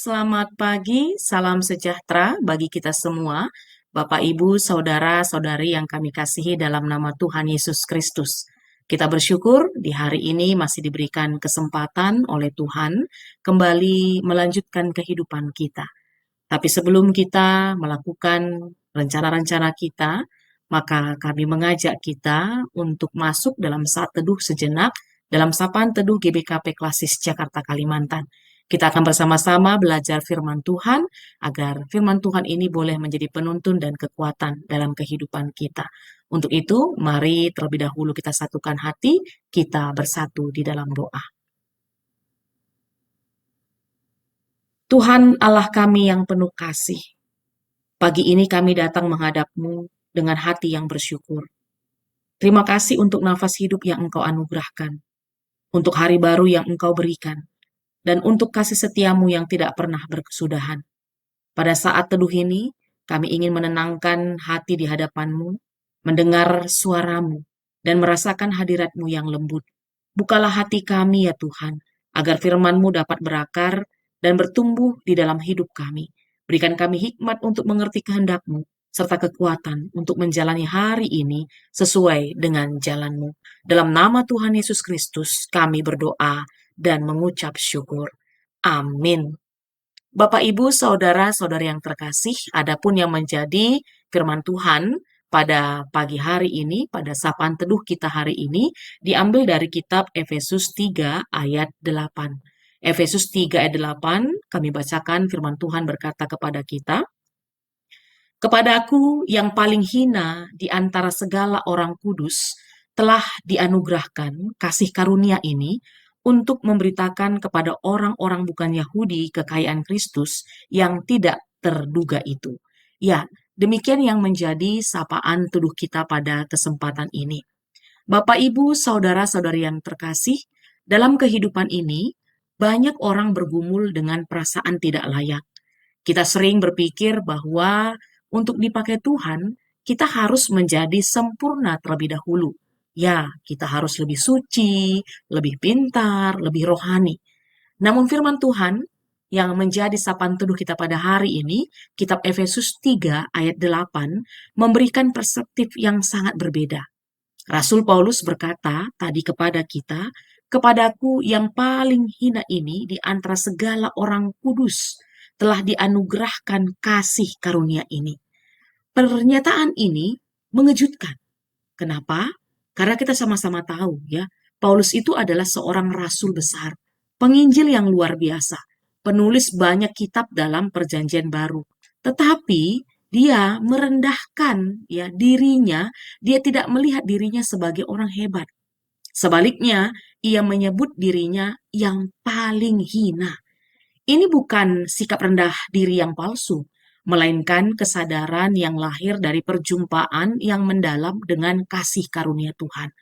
Selamat pagi, salam sejahtera bagi kita semua, Bapak, Ibu, saudara-saudari yang kami kasihi dalam nama Tuhan Yesus Kristus. Kita bersyukur di hari ini masih diberikan kesempatan oleh Tuhan kembali melanjutkan kehidupan kita. Tapi sebelum kita melakukan rencana-rencana kita, maka kami mengajak kita untuk masuk dalam saat teduh sejenak dalam sapaan teduh GBKP Klasis Jakarta Kalimantan. Kita akan bersama-sama belajar firman Tuhan agar firman Tuhan ini boleh menjadi penuntun dan kekuatan dalam kehidupan kita. Untuk itu, mari terlebih dahulu kita satukan hati, kita bersatu di dalam doa. Tuhan Allah kami yang penuh kasih, pagi ini kami datang menghadap-Mu dengan hati yang bersyukur. Terima kasih untuk nafas hidup yang Engkau anugerahkan, untuk hari baru yang Engkau berikan, dan untuk kasih setiamu yang tidak pernah berkesudahan. Pada saat teduh ini, kami ingin menenangkan hati di hadapan-Mu, mendengar suara-Mu, dan merasakan hadirat-Mu yang lembut. Bukalah hati kami ya Tuhan, agar firman-Mu dapat berakar dan bertumbuh di dalam hidup kami. Berikan kami hikmat untuk mengerti kehendak-Mu, serta kekuatan untuk menjalani hari ini sesuai dengan jalan-Mu. Dalam nama Tuhan Yesus Kristus, kami berdoa dan mengucap syukur. Amin. Bapak, Ibu, saudara-saudari yang terkasih, adapun yang menjadi firman Tuhan pada pagi hari ini, pada sapaan teduh kita hari ini, diambil dari kitab Efesus 3 ayat 8. Efesus 3 ayat 8, kami bacakan firman Tuhan berkata kepada kita, "Kepadaku yang paling hina di antara segala orang kudus, telah dianugerahkan kasih karunia ini untuk memberitakan kepada orang-orang bukan Yahudi kekayaan Kristus yang tidak terduga itu." Ya, demikian yang menjadi sapaan teduh kita pada kesempatan ini. Bapak, Ibu, saudara-saudari yang terkasih, dalam kehidupan ini, banyak orang bergumul dengan perasaan tidak layak. Kita sering berpikir bahwa untuk dipakai Tuhan, kita harus menjadi sempurna terlebih dahulu. Ya, kita harus lebih suci, lebih pintar, lebih rohani. Namun firman Tuhan yang menjadi sapaan teduh kita pada hari ini, kitab Efesus 3 ayat 8, memberikan perspektif yang sangat berbeda. Rasul Paulus berkata tadi kepada kita, "Kepadaku yang paling hina ini di antara segala orang kudus, telah dianugerahkan kasih karunia ini." Pernyataan ini mengejutkan. Kenapa? Karena kita sama-sama tahu ya, Paulus itu adalah seorang rasul besar, penginjil yang luar biasa, penulis banyak kitab dalam Perjanjian Baru. Tetapi dia merendahkan ya dirinya, dia tidak melihat dirinya sebagai orang hebat. Sebaliknya, ia menyebut dirinya yang paling hina. Ini bukan sikap rendah diri yang palsu, melainkan kesadaran yang lahir dari perjumpaan yang mendalam dengan kasih karunia Tuhan.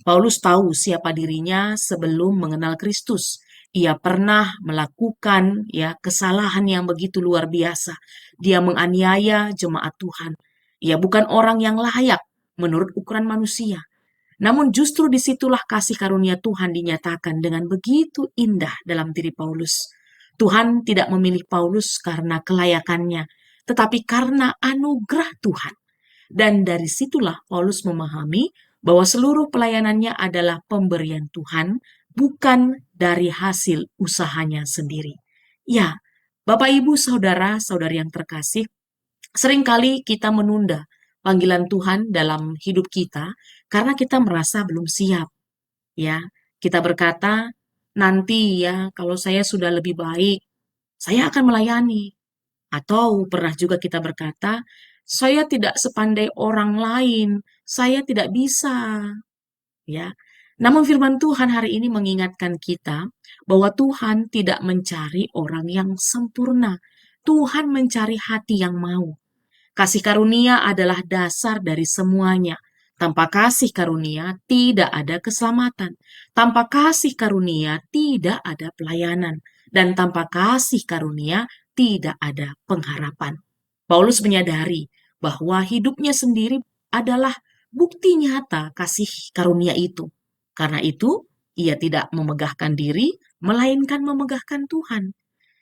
Paulus tahu siapa dirinya sebelum mengenal Kristus. Ia pernah melakukan ya kesalahan yang begitu luar biasa. Dia menganiaya jemaat Tuhan. Ia bukan orang yang layak menurut ukuran manusia. Namun justru disitulah kasih karunia Tuhan dinyatakan dengan begitu indah dalam diri Paulus. Tuhan tidak memilih Paulus karena kelayakannya, tetapi karena anugerah Tuhan. Dan dari situlah Paulus memahami bahwa seluruh pelayanannya adalah pemberian Tuhan, bukan dari hasil usahanya sendiri. Ya, Bapak, Ibu, saudara-saudari yang terkasih, seringkali kita menunda panggilan Tuhan dalam hidup kita karena kita merasa belum siap. Ya, kita berkata, nanti ya kalau saya sudah lebih baik, saya akan melayani. Atau pernah juga kita berkata, saya tidak sepandai orang lain, saya tidak bisa. Ya. Namun firman Tuhan hari ini mengingatkan kita bahwa Tuhan tidak mencari orang yang sempurna. Tuhan mencari hati yang mau. Kasih karunia adalah dasar dari semuanya. Tanpa kasih karunia tidak ada keselamatan. Tanpa kasih karunia tidak ada pelayanan. Dan tanpa kasih karunia tidak ada pengharapan. Paulus menyadari bahwa hidupnya sendiri adalah bukti nyata kasih karunia itu. Karena itu, ia tidak memegahkan diri, melainkan memegahkan Tuhan.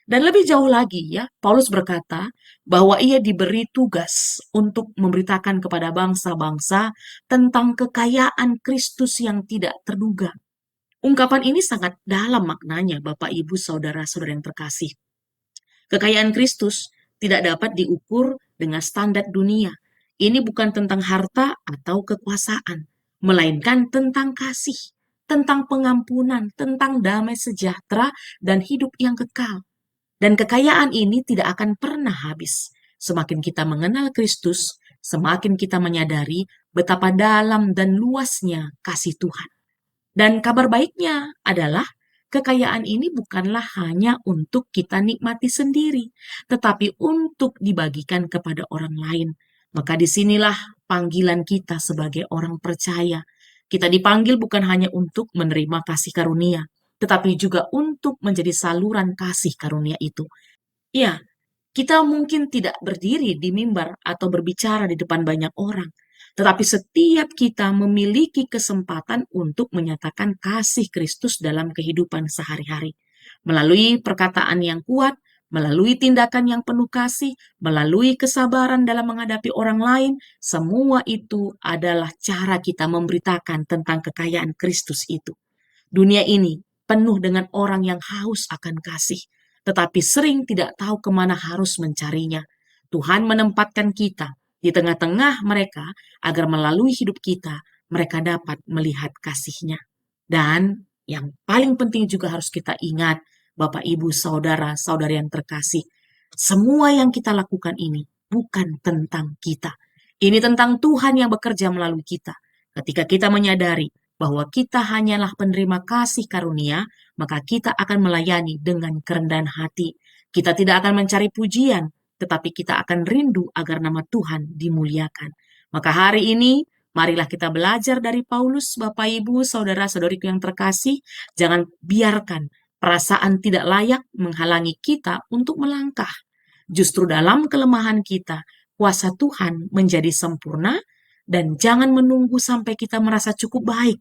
Dan lebih jauh lagi ya, Paulus berkata bahwa ia diberi tugas untuk memberitakan kepada bangsa-bangsa tentang kekayaan Kristus yang tidak terduga. Ungkapan ini sangat dalam maknanya, Bapak, Ibu, Saudara-saudara yang terkasih. Kekayaan Kristus tidak dapat diukur dengan standar dunia. Ini bukan tentang harta atau kekuasaan, melainkan tentang kasih, tentang pengampunan, tentang damai sejahtera dan hidup yang kekal. Dan kekayaan ini tidak akan pernah habis. Semakin kita mengenal Kristus, semakin kita menyadari betapa dalam dan luasnya kasih Tuhan. Dan kabar baiknya adalah kekayaan ini bukanlah hanya untuk kita nikmati sendiri, tetapi untuk dibagikan kepada orang lain. Maka disinilah panggilan kita sebagai orang percaya. Kita dipanggil bukan hanya untuk menerima kasih karunia, tetapi juga untuk menjadi saluran kasih karunia itu. Ya, kita mungkin tidak berdiri di mimbar atau berbicara di depan banyak orang, tetapi setiap kita memiliki kesempatan untuk menyatakan kasih Kristus dalam kehidupan sehari-hari. Melalui perkataan yang kuat, melalui tindakan yang penuh kasih, melalui kesabaran dalam menghadapi orang lain, semua itu adalah cara kita memberitakan tentang kekayaan Kristus itu. Dunia ini penuh dengan orang yang haus akan kasih, tetapi sering tidak tahu kemana harus mencarinya. Tuhan menempatkan kita di tengah-tengah mereka agar melalui hidup kita, mereka dapat melihat kasih-Nya. Dan yang paling penting juga harus kita ingat, Bapak, Ibu, Saudara, Saudari yang terkasih, semua yang kita lakukan ini bukan tentang kita. Ini tentang Tuhan yang bekerja melalui kita. Ketika kita menyadari bahwa kita hanyalah penerima kasih karunia, maka kita akan melayani dengan kerendahan hati. Kita tidak akan mencari pujian, tetapi kita akan rindu agar nama Tuhan dimuliakan. Maka hari ini, marilah kita belajar dari Paulus, Bapak, Ibu, Saudara-saudariku yang terkasih. Jangan biarkan perasaan tidak layak menghalangi kita untuk melangkah. Justru dalam kelemahan kita, kuasa Tuhan menjadi sempurna, dan jangan menunggu sampai kita merasa cukup baik,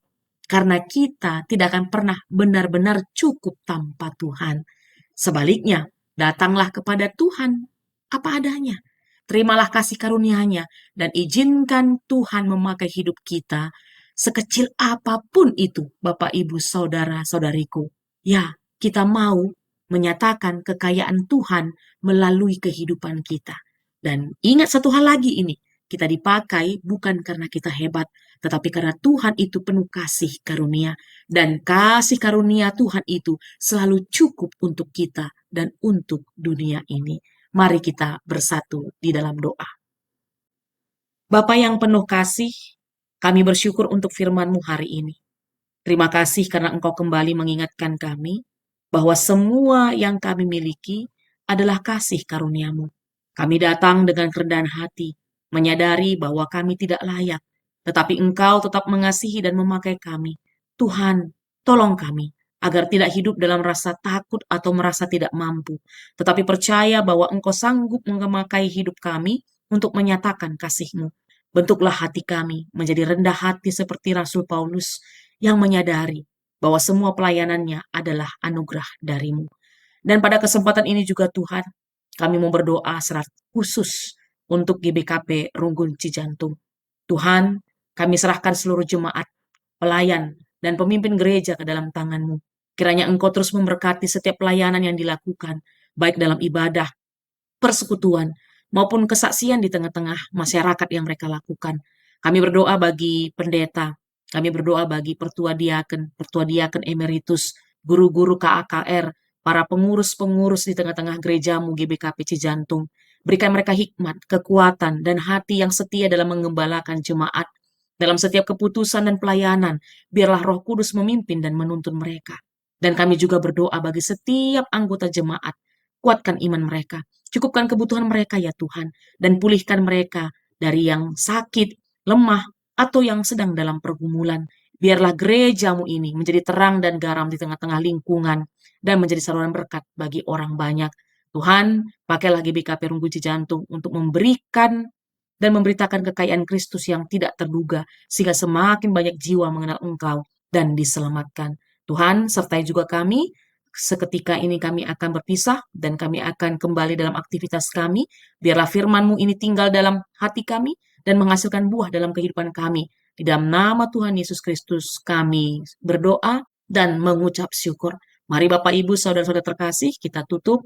karena kita tidak akan pernah benar-benar cukup tanpa Tuhan. Sebaliknya, datanglah kepada Tuhan apa adanya. Terimalah kasih karunia-Nya dan izinkan Tuhan memakai hidup kita sekecil apapun itu, Bapak, Ibu, Saudara-saudariku. Ya, kita mau menyatakan kekayaan Tuhan melalui kehidupan kita. Dan ingat satu hal lagi ini, kita dipakai bukan karena kita hebat, tetapi karena Tuhan itu penuh kasih karunia. Dan kasih karunia Tuhan itu selalu cukup untuk kita dan untuk dunia ini. Mari kita bersatu di dalam doa. Bapa yang penuh kasih, kami bersyukur untuk firman-Mu hari ini. Terima kasih karena Engkau kembali mengingatkan kami bahwa semua yang kami miliki adalah kasih karunia-Mu. Kami datang dengan kerendahan hati, menyadari bahwa kami tidak layak, tetapi Engkau tetap mengasihi dan memakai kami. Tuhan, tolong kami agar tidak hidup dalam rasa takut atau merasa tidak mampu, tetapi percaya bahwa Engkau sanggup memakai hidup kami untuk menyatakan kasih-Mu. Bentuklah hati kami menjadi rendah hati seperti Rasul Paulus yang menyadari bahwa semua pelayanannya adalah anugerah dari-Mu. Dan pada kesempatan ini juga Tuhan, kami mau berdoa secara khusus untuk GBKP Runggun Cijantung. Tuhan, kami serahkan seluruh jemaat, pelayan, dan pemimpin gereja ke dalam tangan-Mu. Kiranya Engkau terus memberkati setiap pelayanan yang dilakukan, baik dalam ibadah, persekutuan, maupun kesaksian di tengah-tengah masyarakat yang mereka lakukan. Kami berdoa bagi pendeta, kami berdoa bagi pertua diaken emeritus, guru-guru KAKR, para pengurus-pengurus di tengah-tengah gerejamu GBKP Cijantung. Berikan mereka hikmat, kekuatan, dan hati yang setia dalam mengembalakan jemaat. Dalam setiap keputusan dan pelayanan, biarlah Roh Kudus memimpin dan menuntun mereka. Dan kami juga berdoa bagi setiap anggota jemaat. Kuatkan iman mereka, cukupkan kebutuhan mereka ya Tuhan, dan pulihkan mereka dari yang sakit, lemah, atau yang sedang dalam pergumulan. Biarlah gerejamu ini menjadi terang dan garam di tengah-tengah lingkungan, dan menjadi saluran berkat bagi orang banyak. Tuhan, pakailah GBKP Runggun Cijantung untuk memberikan dan memberitakan kekayaan Kristus yang tidak terduga, sehingga semakin banyak jiwa mengenal Engkau dan diselamatkan. Tuhan, sertai juga kami, seketika ini kami akan berpisah dan kami akan kembali dalam aktivitas kami. Biarlah firman-Mu ini tinggal dalam hati kami dan menghasilkan buah dalam kehidupan kami. Di dalam nama Tuhan Yesus Kristus kami berdoa dan mengucap syukur. Mari Bapak Ibu Saudara-saudara terkasih, kita tutup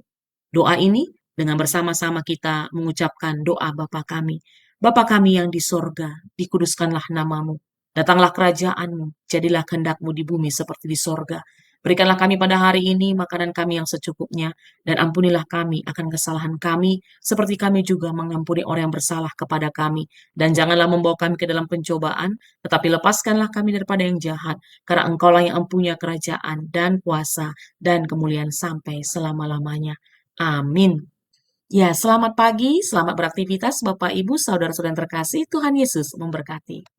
doa ini dengan bersama-sama kita mengucapkan doa Bapa kami. Bapa kami yang di sorga, dikuduskanlah namamu. Datanglah kerajaanmu, jadilah kehendak-mu di bumi seperti di sorga. Berikanlah kami pada hari ini makanan kami yang secukupnya, dan ampunilah kami akan kesalahan kami, seperti kami juga mengampuni orang yang bersalah kepada kami. Dan janganlah membawa kami ke dalam pencobaan, tetapi lepaskanlah kami daripada yang jahat, karena Engkaulah yang mempunyai kerajaan dan kuasa dan kemuliaan sampai selama-lamanya. Amin. Ya, selamat pagi, selamat beraktivitas Bapak Ibu, saudara-saudara yang terkasih, Tuhan Yesus memberkati.